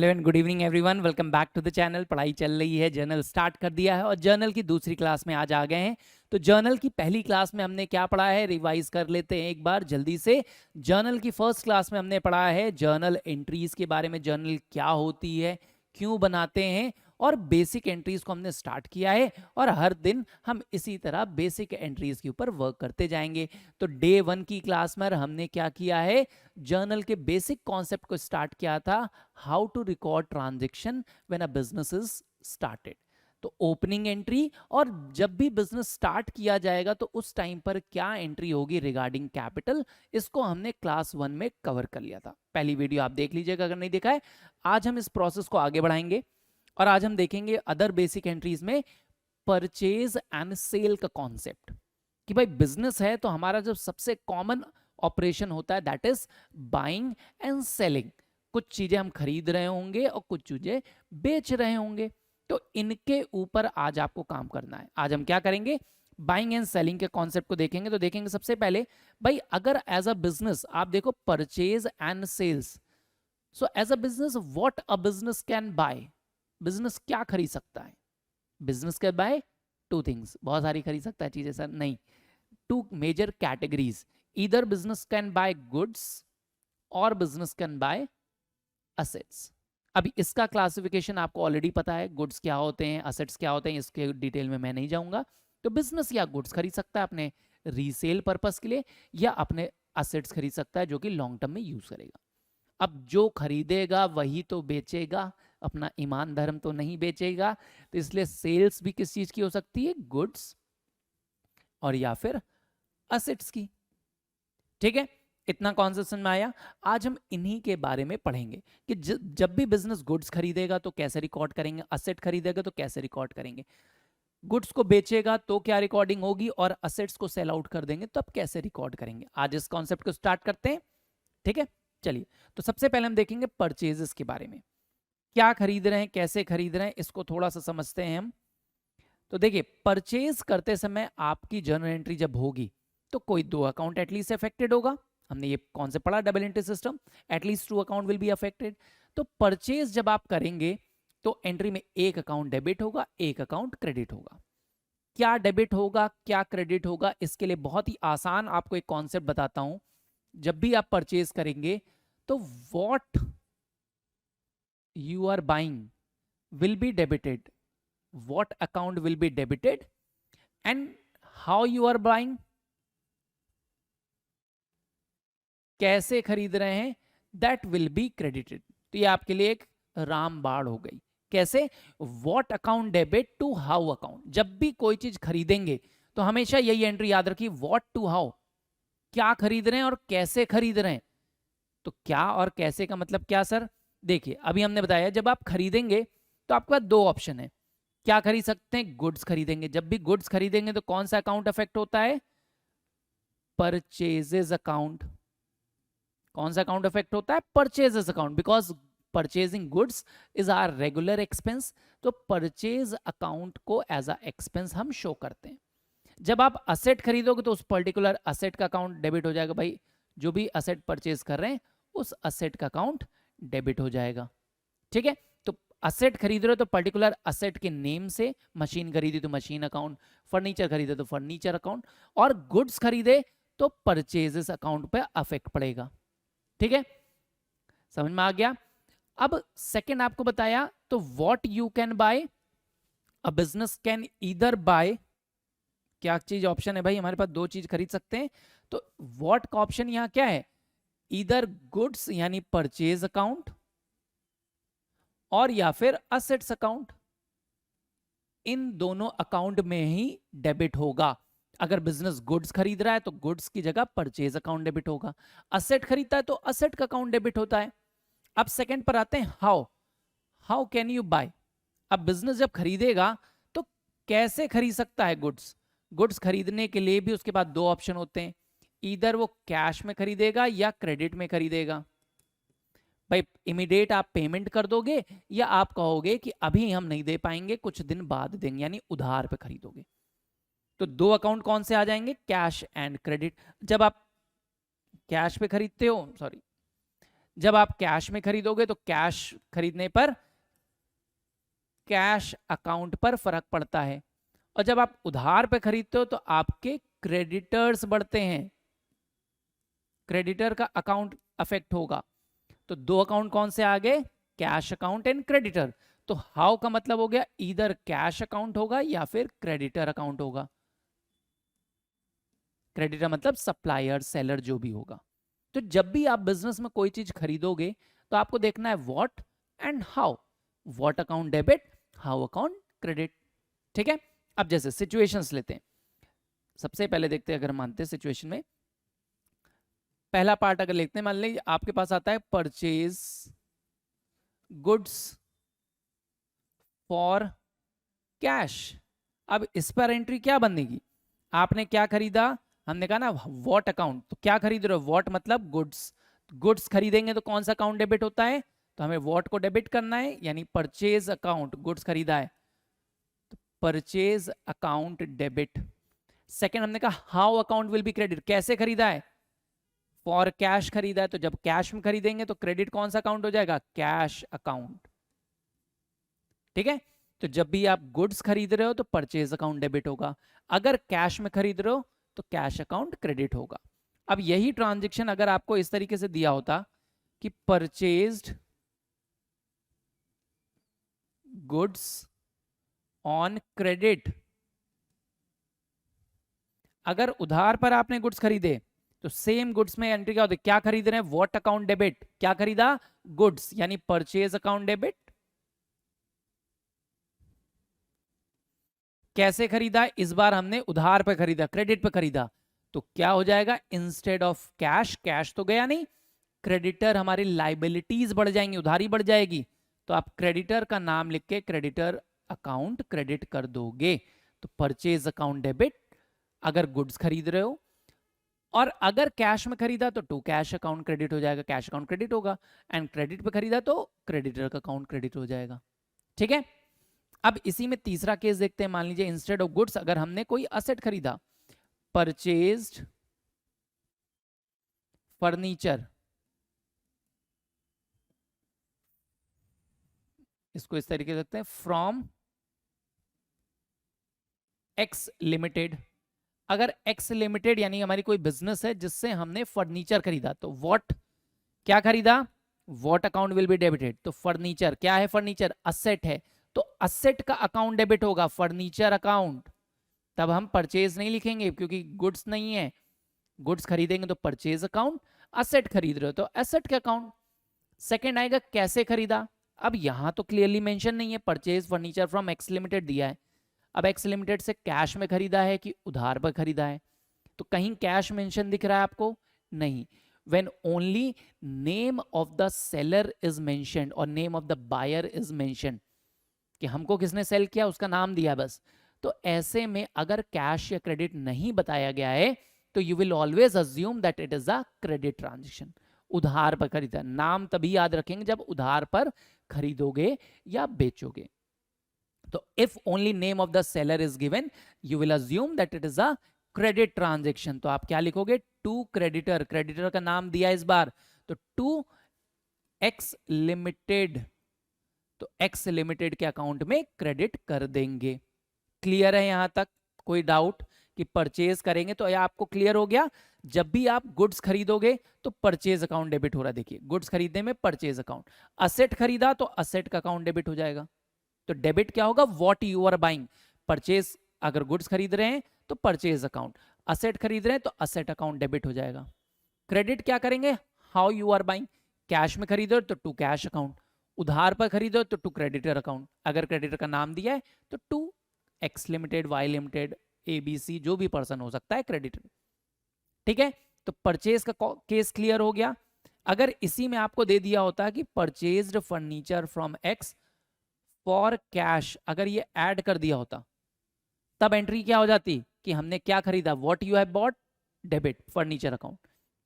Hello and good evening everyone, welcome back to the channel. पढ़ाई चल रही है, जर्नल स्टार्ट कर दिया है और जर्नल की दूसरी क्लास में आज आ गए हैं। तो जर्नल की पहली क्लास में हमने क्या पढ़ा है, रिवाइज कर लेते हैं एक बार जल्दी से। जर्नल की फर्स्ट क्लास में हमने पढ़ा है जर्नल एंट्रीज के बारे में, जर्नल क्या होती है, क्यों बनाते हैं, और बेसिक एंट्रीज को हमने स्टार्ट किया है। और हर दिन हम इसी तरह बेसिक एंट्रीज के ऊपर वर्क करते जाएंगे। तो डे 1 की क्लास में हमने क्या किया है, जर्नल के बेसिक कॉन्सेप्ट को स्टार्ट किया था, how to record transaction when a business is started. तो ओपनिंग एंट्री, और जब भी बिजनेस स्टार्ट किया जाएगा तो उस टाइम पर क्या एंट्री होगी रिगार्डिंग कैपिटल, इसको हमने क्लास 1 में कवर कर लिया था। पहली वीडियो आप देख लीजिएगा अगर नहीं देखा है। आज हम इस प्रोसेस को आगे बढ़ाएंगे और आज हम देखेंगे अदर बेसिक एंट्रीज में परचेज एंड सेल का कॉन्सेप्ट, कि भाई बिजनेस है तो हमारा जो सबसे कॉमन ऑपरेशन होता है that is buying and selling. कुछ चीजें हम खरीद रहे होंगे और कुछ चीजें बेच रहे होंगे, तो इनके ऊपर आज आपको काम करना है। आज हम क्या करेंगे, बाइंग एंड सेलिंग के कॉन्सेप्ट को देखेंगे। तो देखेंगे सबसे पहले भाई, अगर एज अ बिजनेस आप देखो purchase and sales, so as a business what a business can buy, business क्या खरीद सकता है, business can buy two things, बहुत सारी खरीद सकता है चीजें सर, नहीं, two major categories, either business can buy goods और बिजनेस कैन बाय असेट्स। अभी इसका क्लासिफिकेशन आपको ऑलरेडी पता है, गुड्स क्या होते हैं, असेट्स क्या होते हैं, इसके डिटेल में मैं नहीं जाऊंगा। तो बिजनेस या गुड्स खरीद सकता है अपने रीसेल पर्पस के लिए, या अपने असेट्स खरीद सकता है जो कि लॉन्ग टर्म में यूज करेगा। अब जो खरीदेगा वही तो बेचेगा, अपना ईमान धर्म तो नहीं बेचेगा। तो इसलिए सेल्स भी किस चीज की हो सकती है, गुड्स और या फिर असेट्स की। ठीक है, इतना कॉन्सेप्ट समझ में आया। आज हम इन्हीं के बारे में पढ़ेंगे कि जब भी बिजनेस गुड्स खरीदेगा तो कैसे रिकॉर्ड करेंगे, असेट खरीदेगा तो कैसे रिकॉर्ड करेंगे, गुड्स को बेचेगा तो क्या रिकॉर्डिंग होगी, और असेट्स को सेल आउट कर देंगे तो अब कैसे रिकॉर्ड करेंगे। आज इस कॉन्सेप्ट को स्टार्ट करते हैं। ठीक है, चलिए। तो सबसे पहले हम देखेंगे परचेजेस के बारे में, क्या खरीद रहे हैं, कैसे खरीद रहे हैं, इसको थोड़ा सा समझते हैं हम। तो देखिए, परचेज करते समय आपकी जर्नल एंट्री जब होगी तो कोई दो अकाउंट एटलीस्ट अफेक्टेड होगा। हमने ये कौन से पढ़ा, double entry system, at least 2 account will be affected. तो परचेज जब आप करेंगे तो एंट्री में एक अकाउंट डेबिट होगा, एक अकाउंट क्रेडिट होगा। क्या डेबिट होगा, क्या क्रेडिट होगा, इसके लिए बहुत ही आसान आपको एक कॉन्सेप्ट बताता हूं। जब भी आप परचेज करेंगे तो what you are buying will be debited, what account will be debited, and how you are buying, कैसे खरीद रहे हैं, that will be credited। तो ये आपके लिए एक रामबाण हो गई। कैसे, what account debit to how account। जब भी कोई चीज खरीदेंगे तो हमेशा यही एंट्री याद रखिए, what to how, क्या खरीद रहे हैं और कैसे खरीद रहे हैं। तो क्या और कैसे का मतलब क्या सर, देखिए अभी हमने बताया जब आप खरीदेंगे तो आपके पास दो ऑप्शन है। क्या खरीद सकते हैं, गुड्स खरीदेंगे। जब भी गुड्स खरीदेंगे तो कौन सा अकाउंट अफेक्ट होता है, परचेजेस अकाउंट। कौन सा अकाउंट अफेक्ट होता है, purchases account, because purchasing goods is are regular expense. तो परचेज अकाउंट को एज अ एक्सपेंस हम शो करते हैं। जब आप असेट खरीदोगे तो उस पर्टिकुलर असेट का अकाउंट डेबिट हो जाएगा। भाई जो भी असेट परचेज कर रहे हैं उस असेट का अकाउंट डेबिट हो जाएगा। ठीक है, तो असेट खरीद रहे हो तो पर्टिकुलर असेट के नेम से, मशीन खरीदी तो मशीन अकाउंट, फर्नीचर खरीदे तो फर्नीचर अकाउंट, और गुड्स खरीदे तो परचेजेस अकाउंट पे अफेक्ट पड़ेगा। ठीक है, समझ में आ गया। अब सेकंड आपको बताया, तो what you can buy, a business can either by, क्या चीज ऑप्शन है भाई, हमारे पास दो चीज खरीद सकते हैं। तो व्हाट का ऑप्शन यहां क्या है, ईदर गुड्स यानी परचेज अकाउंट, और या फिर असेट्स अकाउंट। इन दोनों अकाउंट में ही डेबिट होगा। अगर बिजनेस गुड्स खरीद रहा है तो गुड्स की जगह परचेज अकाउंट डेबिट होगा, असेट खरीदता है तो असेट का अकाउंट डेबिट होता है। अब सेकंड पर आते हैं, how, how can you buy. अब बिजनेस जब खरीदेगा तो कैसे खरीद सकता है गुड्स। गुड्स खरीदने के लिए भी उसके पास दो ऑप्शन होते हैं, इधर वो कैश में खरीदेगा या क्रेडिट में खरीदेगा। भाई इमीडिएट आप पेमेंट कर दोगे, या आप कहोगे कि अभी हम नहीं दे पाएंगे, कुछ दिन बाद देंगे, यानी उधार पे खरीदोगे। तो दो अकाउंट कौन से आ जाएंगे, कैश एंड क्रेडिट। जब आप कैश पे खरीदते हो, सॉरी, जब आप कैश में खरीदोगे तो कैश खरीदने पर कैश अकाउंट पर फर्क पड़ता है, और जब आप उधार पे खरीदते हो तो आपके क्रेडिटर्स बढ़ते हैं, क्रेडिटर का अकाउंट अफेक्ट होगा। तो दो अकाउंट कौन से आ गए, कैश अकाउंट एंड क्रेडिटर। तो हाउ का मतलब हो गया इधर कैश अकाउंट होगा या फिर क्रेडिटर अकाउंट होगा। क्रेडिटर मतलब सप्लायर सेलर जो भी होगा। तो जब भी आप बिजनेस में कोई चीज खरीदोगे तो आपको देखना है what and how, what account debit, how account credit. ठीक है, अब जैसे सिचुएशंस लेते हैं, सबसे पहले देखते हैं, अगर मानते हैं सिचुएशन में पहला पार्ट अगर लिखते हैं, मान लीजिए आपके पास आता है परचेज गुड्स फॉर कैश। अब इस पर एंट्री क्या बनेगी, आपने क्या खरीदा, हमने कहा ना वॉट अकाउंट, तो क्या खरीद रहे हो, वॉट मतलब गुड्स, गुड्स खरीदेंगे तो कौन सा अकाउंट डेबिट होता है, तो हमें वॉट को डेबिट करना है, यानी परचेज अकाउंट, गुड्स खरीदा है तो परचेज अकाउंट डेबिट। सेकंड हमने कहा how account will B credit, कैसे खरीदा है, फॉर कैश खरीदा है, तो जब कैश में खरीदेंगे तो क्रेडिट कौन सा अकाउंट हो जाएगा, कैश अकाउंट। ठीक है, तो जब भी आप गुड्स खरीद रहे हो तो परचेज अकाउंट डेबिट होगा, अगर कैश में खरीद रहे हो तो कैश अकाउंट क्रेडिट होगा। अब यही ट्रांजैक्शन अगर आपको इस तरीके से दिया होता कि परचेज्ड गुड्स ऑन क्रेडिट, अगर उधार पर आपने गुड्स खरीदे तो सेम गुड्स में एंट्री क्या होती है, क्या खरीद रहे हैं, व्हाट अकाउंट डेबिट, क्या खरीदा, गुड्स, यानी परचेज अकाउंट डेबिट। कैसे खरीदा, इस बार हमने उधार पे खरीदा, क्रेडिट पे खरीदा, तो क्या हो जाएगा, इंस्टेड ऑफ कैश, कैश तो गया नहीं, क्रेडिटर हमारी लाइबिलिटीज बढ़ जाएंगी, उधारी बढ़ जाएगी, तो आप क्रेडिटर का नाम लिख के क्रेडिटर अकाउंट क्रेडिट कर दोगे। तो परचेज अकाउंट डेबिट अगर गुड्स खरीद रहे हो, और अगर कैश में खरीदा तो टू कैश अकाउंट क्रेडिट हो जाएगा, कैश अकाउंट क्रेडिट होगा, एंड क्रेडिट पे खरीदा तो क्रेडिटर का अकाउंट क्रेडिट हो जाएगा। ठीक है, अब इसी में तीसरा केस देखते हैं, मान लीजिए इंस्टेड ऑफ गुड्स अगर हमने कोई असेट खरीदा, परचेज्ड फर्नीचर, इसको इस तरीके से लिखते हैं, फ्रॉम एक्स लिमिटेड। अगर एक्स लिमिटेड यानी हमारी कोई बिजनेस है जिससे हमने फर्नीचर खरीदा, तो व्हाट, क्या खरीदा, what account will be debited, तो फर्नीचर क्या है, फर्नीचर असेट है, तो असेट का अकाउंट डेबिट होगा, फर्नीचर अकाउंट। तब हम परचेज नहीं लिखेंगे क्योंकि गुड्स नहीं है, गुड्स खरीदेंगे तो परचेज अकाउंट, असेट खरीद रहे हो तो एसेट के अकाउंट। सेकंड आएगा कैसे खरीदा, अब यहां तो क्लियरली मेंशन नहीं है, purchase furniture from x limited दिया है, अब एक्स लिमिटेड से कैश में खरीदा है कि उधार पर खरीदा है, तो कहीं कैश मेंशन दिख रहा है आपको, नहीं। when only name of the seller is mentioned और name of the buyer is mentioned, कि हमको किसने सेल किया उसका नाम दिया बस, तो ऐसे में अगर कैश या क्रेडिट नहीं बताया गया है तो you will always assume that it is a credit transaction, उधार पर खरीदा। नाम तभी याद रखेंगे जब उधार पर खरीदोगे या बेचोगे। तो if only name of the seller is given you will assume that it is a credit transaction. तो आप क्या लिखोगे, टू क्रेडिटर, क्रेडिटर का नाम दिया इस बार, तो टू एक्स लिमिटेड, तो एक्स लिमिटेड के अकाउंट में क्रेडिट कर देंगे। क्लियर है यहां तक, कोई डाउट कि परचेज करेंगे तो यह आपको क्लियर हो गया। जब भी आप गुड्स खरीदोगे तो परचेज अकाउंट डेबिट हो रहा है, देखिए गुड्स खरीदने में परचेज अकाउंट, असेट खरीदा तो असेट का अकाउंट डेबिट हो जाएगा, तो डेबिट क्या होगा, what you are buying, purchase अगर गुड्स खरीद रहे हैं तो परचेज अकाउंट, असेट खरीद रहे हैं तो असेट अकाउंट डेबिट हो जाएगा। क्रेडिट क्या करेंगे, how you are buying, cash में खरीदो तो टू कैश अकाउंट, उधार पर खरीदो तो टू क्रेडिटर अकाउंट, अगर क्रेडिटर का नाम दिया है तो to X limited, Y limited, ABC जो भी पर्सन हो सकता है क्रेडिटर। ठीक है, तो परचेज का केस क्लियर हो गया। अगर इसी में आपको दे दिया होता कि purchased furniture from x for cash, अगर ये ऐड कर दिया होता तब एंट्री क्या हो जाती कि हमने क्या खरीदा, what you have bought, debit furniture account,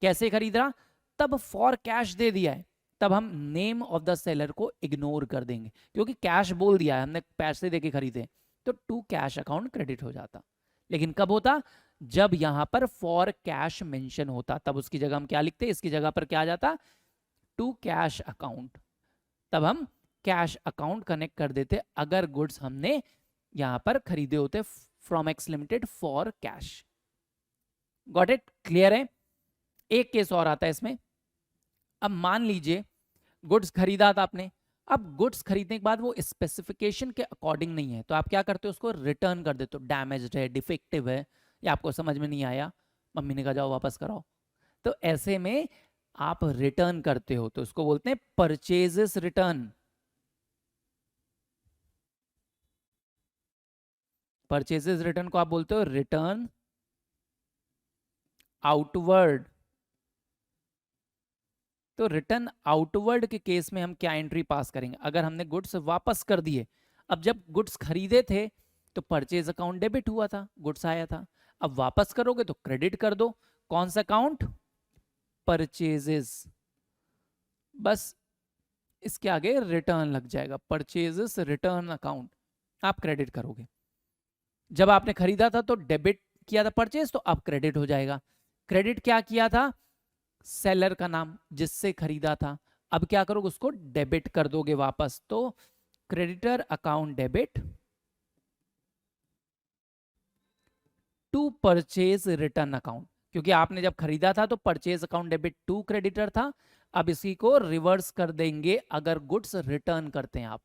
कैसे खरीदा, तब फॉर कैश दे दिया है, तब हम नेम ऑफ द सेलर को इग्नोर कर देंगे क्योंकि कैश बोल दिया है, हमने पैसे देके खरीदे, तो टू कैश अकाउंट क्रेडिट हो जाता। लेकिन कब होता, जब यहां पर फॉर कैश मेंशन होता, तब उसकी जगह हम क्या लिखते, इसकी जगह पर क्या आ जाता, टू कैश अकाउंट, तब हम कैश अकाउंट कनेक्ट कर देते अगर गुड्स हमने यहां पर खरीदे होते from x limited for cash. Got it? Clear है? एक केस और आता है इसमें। अब मान लीजिए गुड्स खरीदा था आपने, अब गुड्स खरीदने के बाद वो स्पेसिफिकेशन के अकॉर्डिंग नहीं है, तो आप क्या करते हो, उसको रिटर्न कर देते हो। डैमेज्ड है, डिफेक्टिव है, या आपको समझ में नहीं आया, मम्मी ने कहा जाओ वापस कराओ, तो ऐसे में आप रिटर्न करते हो, तो उसको बोलते हैं परचेजेस रिटर्न। परचेजेस रिटर्न को आप बोलते हो रिटर्न आउटवर्ड। तो रिटर्न आउटवर्ड के केस में हम क्या एंट्री पास करेंगे? अगर हमने गुड्स वापस कर दिए, अब जब गुड्स खरीदे थे तो परचेज अकाउंट डेबिट हुआ था, गुड्स आया था, अब वापस करोगे तो क्रेडिट कर दो। कौन सा अकाउंट? परचेजेस। बस इसके आगे रिटर्न लग जाएगा, परचेजेस रिटर्न अकाउंट, आप क्रेडिट करोगे। जब आपने खरीदा था तो डेबिट किया था परचेज, तो अब क्रेडिट हो जाएगा। क्रेडिट क्या किया था? सेलर का नाम जिससे खरीदा था, अब क्या करोगे, उसको डेबिट कर दोगे वापस, तो creditor account debit to purchase return account, क्योंकि आपने जब खरीदा था तो purchase account debit to creditor था, अब इसी को रिवर्स कर देंगे अगर गुड्स रिटर्न करते हैं आप,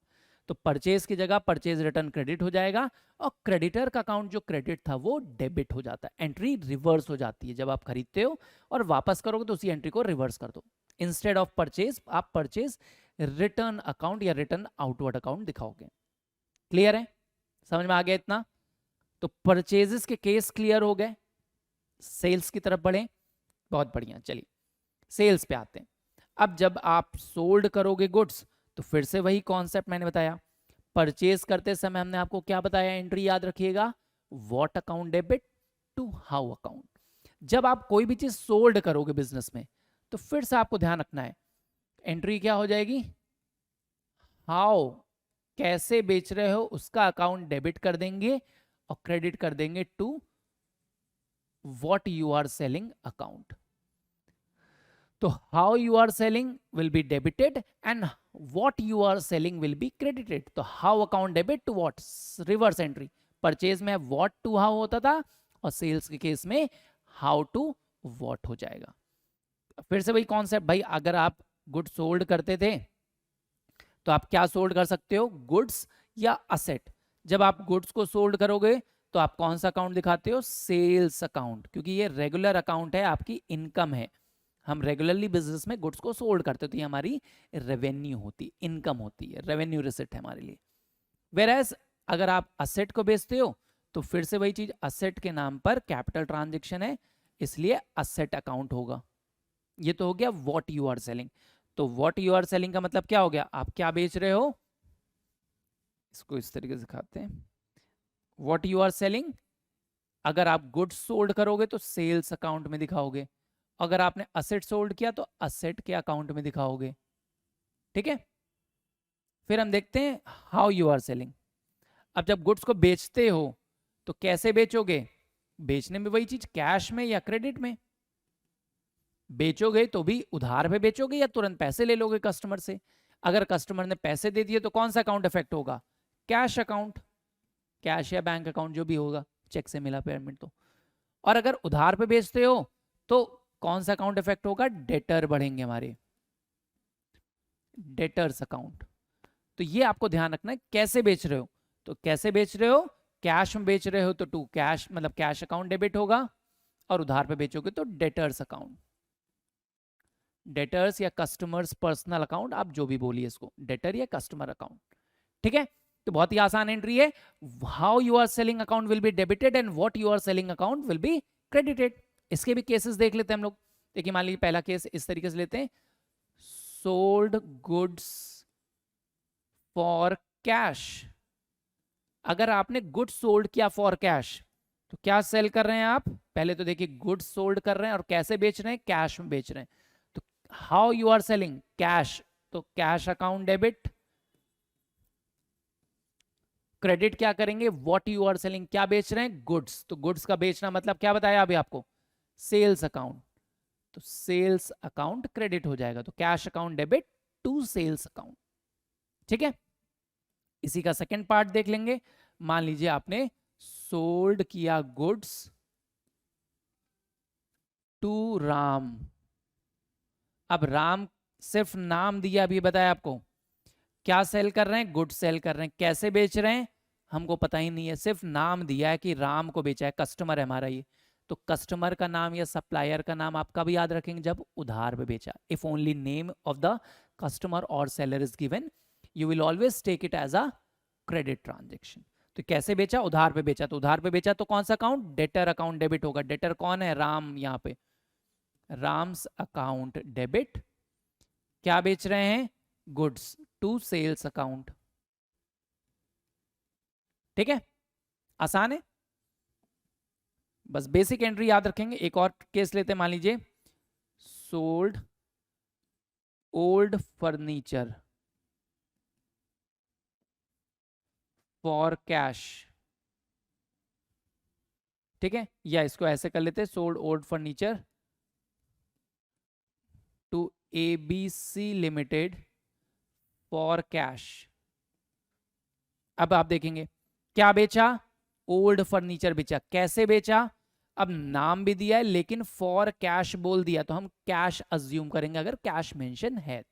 तो परचेज की जगह परचेज रिटर्न क्रेडिट हो जाएगा, और क्रेडिटर का अकाउंट जो क्रेडिट था वो डेबिट हो जाता है। एंट्री रिवर्स हो जाती है, जब आप खरीदते हो और वापस करोगे तो उसी एंट्री को रिवर्स कर दो। इंस्टेड ऑफ परचेज आप परचेज रिटर्न अकाउंट या रिटर्न आउटवर्ड अकाउंट दिखाओगे। क्लियर है? समझ में आ गया इतना? तो परचेजेस के केस क्लियर हो गए। सेल्स की तरफ बढ़े, बहुत बढ़िया। चलिए सेल्स पे आते हैं। अब जब आप सोल्ड करोगे गुड्स, तो फिर से वही कॉन्सेप्ट मैंने बताया। परचेज करते समय हमने आपको क्या बताया, एंट्री याद रखिएगा, what account debit to how account. जब आप कोई भी चीज सोल्ड करोगे बिजनेस में, तो फिर से आपको ध्यान रखना है, एंट्री क्या हो जाएगी, हाउ, कैसे बेच रहे हो उसका अकाउंट डेबिट कर देंगे, और क्रेडिट कर देंगे to what you are selling account. तो how you are selling will be debited and what you are selling will be credited. तो how account debit to what, reverse entry. Purchase में what to how होता था, और sales के case में how to what हो जाएगा। फिर से वही कॉन्सेप्ट भाई, अगर आप गुड्स सोल्ड करते थे तो आप क्या सोल्ड कर सकते हो, गुड्स या असेट। जब आप गुड्स को सोल्ड करोगे तो आप कौन सा अकाउंट दिखाते हो, सेल्स अकाउंट, क्योंकि ये रेगुलर अकाउंट है, आपकी इनकम है। हम रेगुलरली बिजनेस में गुड्स को सोल्ड करते तो ये हमारी रेवेन्यू होती, इनकम होती है, रेवेन्यू रिसिप्ट है हमारे लिए। वेरएज अगर आप असेट को बेचते हो तो फिर से वही चीज, असेट के नाम पर कैपिटल ट्रांजेक्शन है, इसलिए असेट अकाउंट होगा। ये तो हो गया व्हाट यू आर सेलिंग। तो व्हाट यू आर सेलिंग का मतलब क्या हो गया, आप क्या बेच रहे हो, इसको इस तरीके से दिखाते हैं। व्हाट यू आर सेलिंग, अगर आप गुड्स सोल्ड करोगे तो सेल्स अकाउंट में दिखाओगे, अगर आपने असेट सोल्ड किया तो असेट के अकाउंट में दिखाओगे। ठीक है? फिर हम देखते हैं हाउ यू आर सेलिंग। अब जब गुड्स को बेचते हो तो कैसे बेचोगे, बेचने में वही चीज, कैश में या क्रेडिट में। बेचोगे तो भी उधार पे बेचोगे या तुरंत पैसे ले लोगे कस्टमर से। अगर कस्टमर ने पैसे दे दिए तो कौन सा अकाउंट इफेक्ट होगा, कैश अकाउंट, कैश या बैंक अकाउंट जो भी होगा, चेक से मिला पेमेंट तो। और अगर उधार पे बेचते हो तो कौन सा अकाउंट इफेक्ट होगा, डेटर बढ़ेंगे हमारे, डेटर्स अकाउंट। तो ये आपको ध्यान रखना है कैसे बेच रहे हो। तो कैसे बेच रहे हो, कैश में बेच रहे हो तो टू कैश मतलब कैश अकाउंट डेबिट होगा, और उधार पे बेचोगे तो डेटर्स अकाउंट, डेटर्स या कस्टमर्स पर्सनल अकाउंट, आप जो भी बोलिए इसको, डेटर या कस्टमर अकाउंट। ठीक है? तो बहुत ही आसान एंट्री है, how you are selling account will be debited and what you are selling account will be credited. इसके भी केसेस देख लेते हैं हम लोग। देखिए मान लीजिए पहला केस इस तरीके से लेते हैं, सोल्ड गुड्स फॉर कैश। अगर आपने गुड्स सोल्ड किया फॉर कैश तो क्या सेल कर रहे हैं आप, पहले तो देखिए गुड्स सोल्ड कर रहे हैं और कैसे बेच रहे हैं, कैश में बेच रहे हैं। तो how you are selling, cash, तो कैश अकाउंट डेबिट, क्रेडिट क्या करेंगे, व्हाट यू आर सेलिंग, क्या बेच रहे हैं, गुड्स, तो गुड्स का बेचना मतलब क्या बताया अभी आपको, सेल्स अकाउंट। तो सेल्स अकाउंट क्रेडिट हो जाएगा। तो cash account debit to sales account. ठीक है, इसी का सेकंड पार्ट देख लेंगे। मान लीजिए आपने सोल्ड किया गुड्स टू राम। अब राम सिर्फ नाम दिया, अभी बताया आपको क्या सेल कर रहे हैं, गुड सेल कर रहे हैं। कैसे बेच रहे हैं हमको पता ही नहीं है, सिर्फ नाम दिया है कि राम को बेचा है, कस्टमर है हमारा ये। तो कस्टमर का नाम या सप्लायर का नाम आप कभी याद रखेंगे जब उधार पे बेचा। If only name of the customer और seller is given, you will always take it as a credit transaction. तो कैसे बेचा, उधार पे बेचा। तो उधार पे बेचा तो कौन सा अकाउंट, डेटर अकाउंट डेबिट होगा। डेटर कौन है, राम। यहाँ पे राम्स अकाउंट डेबिट। क्या बेच रहे हैं, गुड्स टू सेल्स अकाउंट। ठीक है, आसान है, बस बेसिक एंट्री याद रखेंगे। एक और केस लेते हैं, मान लीजिए sold old furniture for cash. ठीक है, या इसको ऐसे कर लेते हैं, sold old furniture to ABC limited for cash. अब आप देखेंगे क्या बेचा, ओल्ड फर्नीचर बेचा। कैसे बेचा, अब नाम भी दिया है लेकिन फॉर कैश बोल दिया, तो हम कैश अज्यूम करेंगे अगर कैश मेंशन है।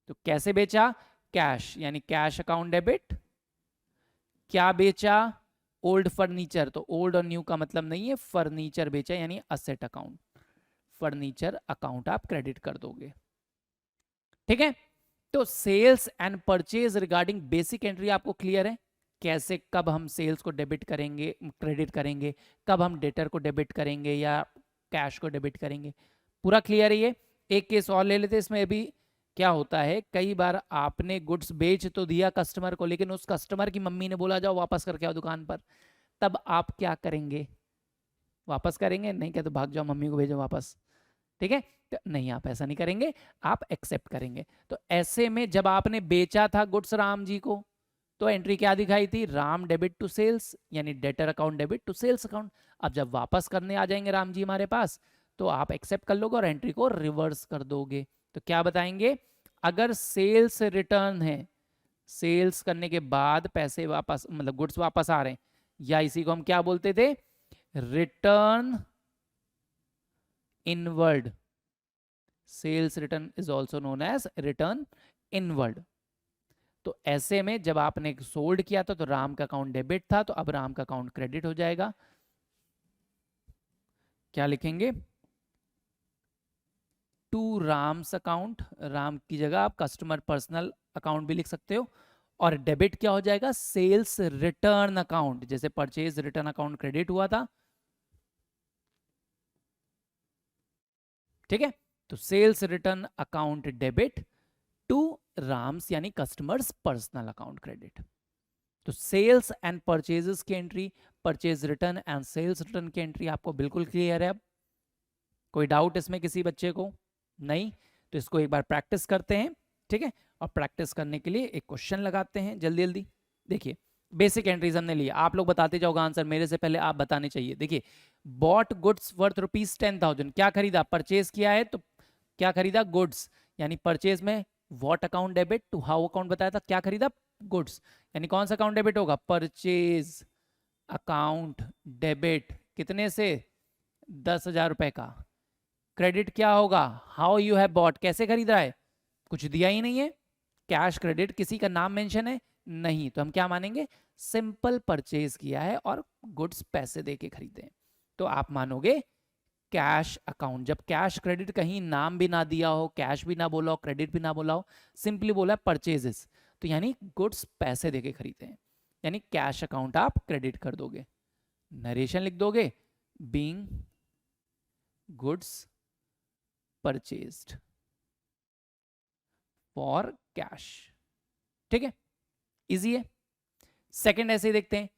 तो कैसे बेचा, कैश, यानी कैश अकाउंट डेबिट। क्या बेचा, ओल्ड फर्नीचर। तो ओल्ड और न्यू का मतलब नहीं है, फर्नीचर बेचा यानी असेट अकाउंट। फर्नीचर अकाउंट आप क्रेडिट कर दोगे। ठीक है, तो sales and purchase regarding basic entry आपको क्लियर है। कैसे, कब हम सेल्स को डेबिट करेंगे, क्रेडिट करेंगे, कब हम डेटर को डेबिट करेंगे या कैश को डेबिट करेंगे, पूरा क्लियर है ये। एक केस और ले लेते हैं, इसमें भी क्या होता है, कई बार आपने गुड्स बेच तो दिया कस्टमर को, लेकिन उस कस्टमर की मम्मी ने बोला जाओ वापस करके आओ दुकान पर। तब आप क्या करेंगे, वापस करेंगे, नहीं क्या तो भाग जाओ मम्मी को भेजो वापस। ठीक है, तो नहीं, आप ऐसा नहीं करेंगे, आप एक्सेप्ट करेंगे। तो ऐसे में जब आपने बेचा था गुड्स राम जी को, तो एंट्री क्या दिखाई थी, राम डेबिट टू सेल्स, यानी debtor account debit to sales account. अब जब वापस करने आ जाएंगे राम जी हमारे पास, तो आप एक्सेप्ट कर लोगे और एंट्री को रिवर्स कर दोगे। तो क्या बताएंगे, अगर सेल्स रिटर्न है, सेल्स करने के बाद पैसे वापस, मतलब गुड्स वापस आ रहे हैं, या इसी को हम क्या बोलते थे, return inward. Sales return is also known as return inward. तो ऐसे में जब आपने सोल्ड किया था तो राम का अकाउंट डेबिट था, तो अब राम का अकाउंट क्रेडिट हो जाएगा। क्या लिखेंगे, टू राम्स अकाउंट, राम की जगह आप कस्टमर पर्सनल अकाउंट भी लिख सकते हो। और डेबिट क्या हो जाएगा, सेल्स रिटर्न अकाउंट, जैसे परचेज रिटर्न अकाउंट क्रेडिट हुआ था। ठीक है, तो sales return account debit to Ram's यानी कस्टमर्स पर्सनल अकाउंट क्रेडिट। तो सेल्स एंड परचेजेस की entry, purchase return and sales return की एंट्री आपको बिल्कुल क्लियर है। अब कोई डाउट इसमें किसी बच्चे को नहीं, तो इसको एक बार प्रैक्टिस करते हैं। ठीक है, और प्रैक्टिस करने के लिए एक क्वेश्चन लगाते हैं जल्दी जल्दी। देखिए बेसिक एंट्रीज हमने लिया, आप लोग बताते जाओगे आंसर, मेरे से पहले आप बताने चाहिए। देखिए, बॉट गुड्स वर्थ ₹10,000, क्या खरीदा, परचेज किया है, तो क्या खरीदा, गुड्स, यानी परचेज में what account debit to how account बताया था, क्या खरीदा, गुड्स, यानी कौन सा अकाउंट डेबिट होगा, परचेज अकाउंट डेबिट, कितने से, 10,000 रुपए का। क्रेडिट क्या होगा, हाउ यू हैव बॉट, कैसे खरीदा है, कुछ दिया ही नहीं है, कैश क्रेडिट, किसी का नाम मेंशन है नहीं, तो हम क्या मानेंगे, सिंपल परचेज किया है और गुड्स पैसे देके खरीदे हैं, तो आप मानोगे कैश अकाउंट। जब कैश क्रेडिट कहीं नाम भी ना दिया हो, कैश भी ना बोला हो, क्रेडिट भी ना बोला हो, सिंपली बोला परचेजेस, तो यानी गुड्स पैसे देके खरीदे हैं, यानी कैश अकाउंट आप क्रेडिट कर दोगे। नरेशन लिख दोगे, being goods purchased for cash. ठीक है, इजी है। सेकंड ऐसे ही देखते हैं,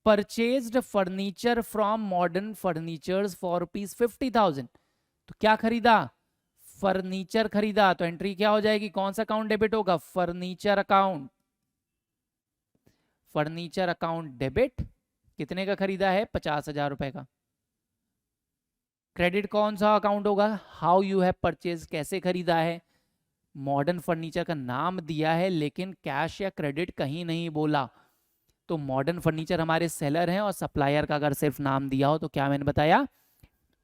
purchased furniture from modern furnitures for ₹50,000, तो क्या खरीदा, फर्नीचर खरीदा, तो एंट्री क्या हो जाएगी, कौन सा अकाउंट डेबिट होगा, furniture account. Furniture account debit, कितने का खरीदा है, 50,000 रुपए का, क्रेडिट कौन सा अकाउंट होगा? हाउ यू हैव परचेज, कैसे खरीदा है। मॉडर्न फर्नीचर का नाम दिया है लेकिन कैश या क्रेडिट कहीं नहीं बोला, तो मॉडर्न फर्नीचर हमारे सेलर हैं, और सप्लायर का अगर सिर्फ नाम दिया हो तो क्या मैंने बताया,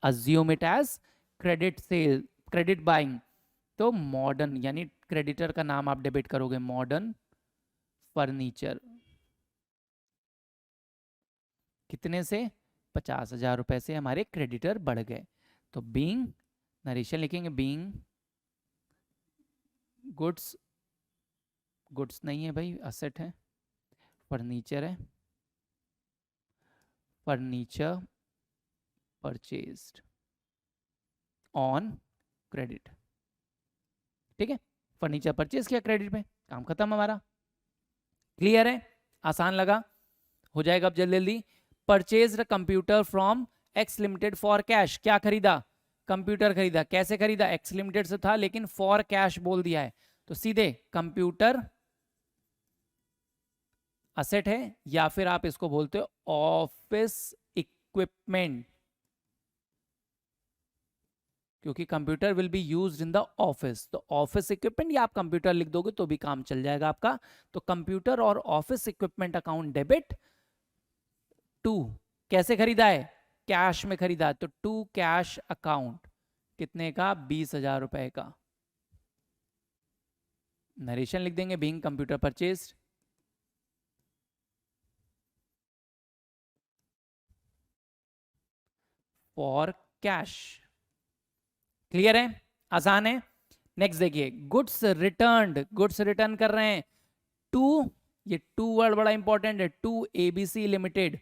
assume it as credit sale, credit buying. तो मॉडर्न यानी क्रेडिटर का नाम आप डेबिट करोगे, मॉडर्न फर्नीचर। कितने से? 50,000 रुपए से हमारे क्रेडिटर बढ़ गए। तो बीइंग, नरेशन लिखेंगे बीइंग गुड्स, गुड्स नहीं है भाई, असेट है, फर्नीचर है, फर्नीचर परचेज्ड ऑन क्रेडिट। ठीक है, फर्नीचर परचेज किया क्रेडिट पे, काम खत्म हमारा। क्लियर है? आसान लगा? हो जाएगा अब जल्दी जल्दी। Purchase computer from x limited for cash, क्या खरीदा? कंप्यूटर खरीदा। कैसे खरीदा? एक्स लिमिटेड से था लेकिन फॉर कैश बोल दिया है, तो सीधे कंप्यूटर असेट है, या फिर आप इसको बोलते हो ऑफिस इक्विपमेंट, क्योंकि computer will be used in the office, तो ऑफिस इक्विपमेंट या आप कंप्यूटर लिख दोगे तो भी काम चल जाएगा आपका। तो कंप्यूटर और office equipment account debit to, कैसे खरीदा है? कैश में खरीदा है, तो टू कैश अकाउंट, कितने का? 20,000 रुपए का। नरेशन लिख देंगे being computer purchased for cash. Clear है? आसान है। नेक्स्ट देखिए, गुड्स रिटर्न्ड, गुड्स रिटर्न कर रहे हैं टू, ये टू वर्ड बड़ा इंपॉर्टेंट है, टू एबीसी लिमिटेड।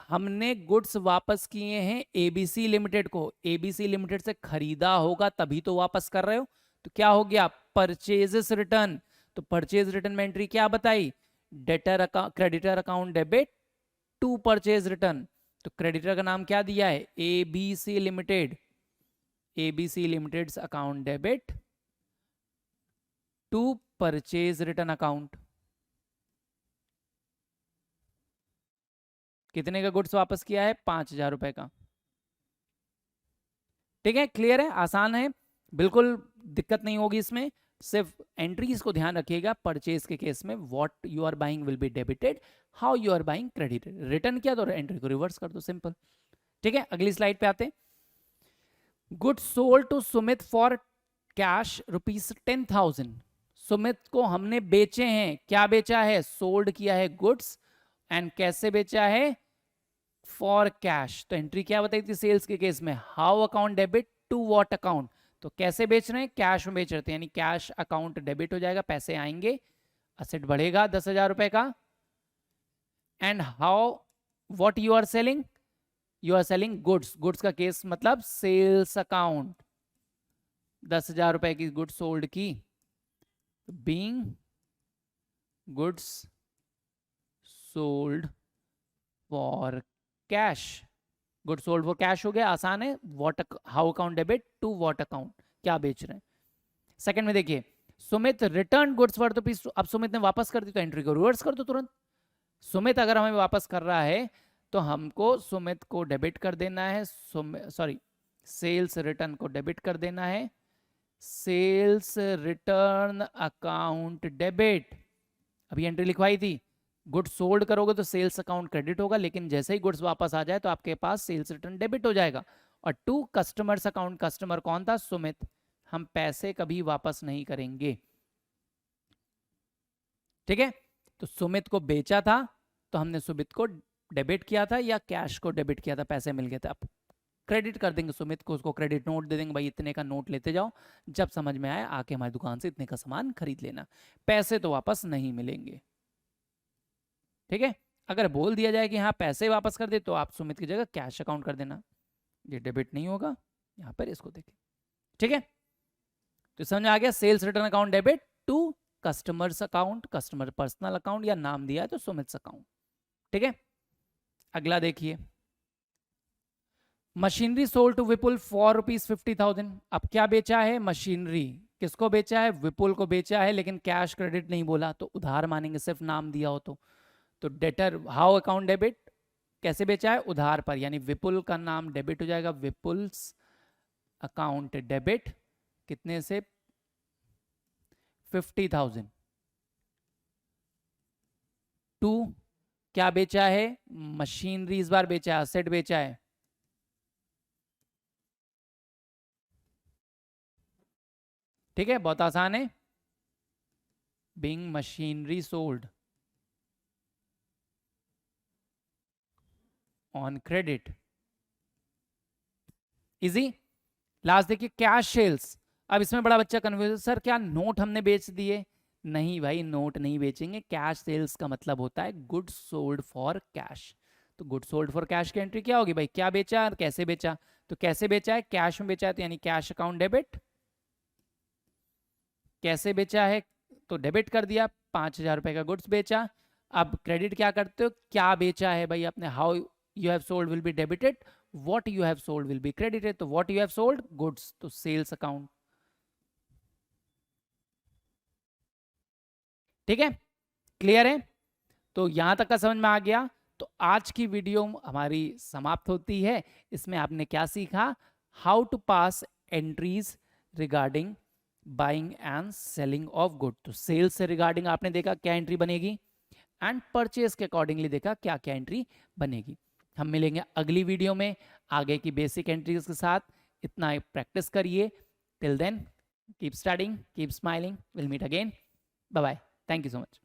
हमने गुड्स वापस किए हैं एबीसी लिमिटेड को, एबीसी लिमिटेड से खरीदा होगा तभी तो वापस कर रहे हो, तो क्या हो गया? Purchases return. तो परचेज रिटर्न में एंट्री क्या बताई? Debtor account, creditor account debit to purchase return. तो क्रेडिटर का नाम क्या दिया है? ABC limited, ABC limited account debit to purchase return account. कितने का गुड्स वापस किया है? 5,000 रुपए का। ठीक है, क्लियर है? आसान है, बिल्कुल दिक्कत नहीं होगी इसमें। सिर्फ एंट्रीज को ध्यान रखिएगा। परचेज के केस में what you are buying will be debited, how you are buying credited. Return किया तो एंट्री को रिवर्स कर दो, सिंपल। ठीक है, अगली स्लाइड पे आते हैं। Goods sold to Sumit for cash ₹10,000। Sumit को हमने बेचे हैं, क्या बेचा है? सोल्ड किया है गुड्स, एंड कैसे बेचा है? For cash. तो एंट्री क्या बताई थी सेल्स के केस में? How account debit to what account. तो कैसे बेच रहे हैं? कैश में बेच रहे थे, यानी कैश अकाउंट डेबिट हो जाएगा, पैसे आएंगे, असेट बढ़ेगा 10,000 रुपए का। And how, what you are selling? You are selling goods, goods का केस मतलब सेल्स अकाउंट, 10,000 रुपए की गुड्स सोल्ड की, being goods sold for cash. Good sold for cash हो गया, आसान है। What, how account debit to what account, क्या बेच रहे हैं। सेकंड में देखिए, Sumit return goods worth rupees, अब सुमित ने वापस कर दी तो एंट्री को रिवर्स कर दो तुरंत। सुमित अगर हमें वापस कर रहा है तो हमको सुमित को डेबिट कर देना है, सॉरी सेल्स रिटर्न को डेबिट कर देना है, सेल्स रिटर्न अकाउंट डेबिट। अभी एंट्री लिखवाई थी, गुड्स सोल्ड करोगे तो सेल्स अकाउंट क्रेडिट होगा, लेकिन जैसे ही गुड्स वापस आ जाए तो आपके पास सेल्स रिटर्न डेबिट हो जाएगा। और टू कस्टमर्स अकाउंट, कस्टमर कौन था? सुमित। हम पैसे कभी वापस नहीं करेंगे। ठीक है, तो सुमित को बेचा था तो हमने सुमित को डेबिट किया था, या कैश को डेबिट किया था, पैसे मिल गए थे, अब क्रेडिट कर देंगे सुमित को, उसको क्रेडिट नोट दे देंगे, भाई इतने का नोट लेते जाओ, जब समझ में आए आके हमारी दुकान से इतने का सामान खरीद लेना, पैसे तो वापस नहीं मिलेंगे। ठीक है, अगर बोल दिया जाए कि हाँ पैसे वापस कर दे तो आप सुमित की जगह कैश अकाउंट कर देना, ये डेबिट नहीं होगा। यहां पर इसको देखिए, ठीक है, तो समझ आ गया। Sales return account debit to customer's account, customer personal account, या नाम दिया है तो सुमित अकाउंट। ठीक है, अगला देखिए, machinery sold to Vipul for ₹50,000। अब क्या बेचा है? मशीनरी। किसको बेचा है? विपुल को बेचा है, लेकिन कैश क्रेडिट नहीं बोला, तो उधार मानेंगे सिर्फ नाम दिया हो तो डेटर, हाउ अकाउंट डेबिट कैसे बेचा है? उधार पर, यानी विपुल का नाम डेबिट हो जाएगा, विपुल्स अकाउंट डेबिट, कितने से? 50,000 टू, क्या बेचा है? मशीनरी इस बार बेचा है, असेट बेचा है। ठीक है, बहुत आसान है। Being machinery sold on credit, easy. Last देखिए, कैश सेल्स। अब इसमें बड़ा बच्चा कन्फ्यूज, सर क्या नोट हमने बेच दिए? नहीं भाई, नोट नहीं बेचेंगे। कैश सेल्स का मतलब होता है गुड्स सोल्ड फॉर कैश। तो गुड्स सोल्ड फॉर कैश की एंट्री क्या होगी भाई? क्या बेचा और कैसे बेचा? तो कैसे बेचा है? कैश में बेचा है, तो यानी कैश अकाउंट डेबिट। कैसे बेचा है? तो डेबिट कर दिया, 5,000 रुपए का गुड्स बेचा। अब क्रेडिट क्या करते हो? क्या बेचा है भाई आपने? How you have sold will be debited, what you have sold will be credited. तो what you have sold, goods, तो सेल्स अकाउंट। ठीक है, क्लियर है? तो यहां तक का समझ में आ गया। तो आज की वीडियो हमारी समाप्त होती है। इसमें आपने क्या सीखा? How to pass entries regarding buying and selling of good. तो सेल्स से रिगार्डिंग आपने देखा क्या एंट्री बनेगी, एंड परचेज के अकॉर्डिंगली देखा क्या क्या एंट्री बनेगी। हम मिलेंगे अगली वीडियो में आगे की बेसिक एंट्रीज के साथ। इतना प्रैक्टिस करिए। Till then keep studying, keep smiling, will meet again, bye bye, thank you so much.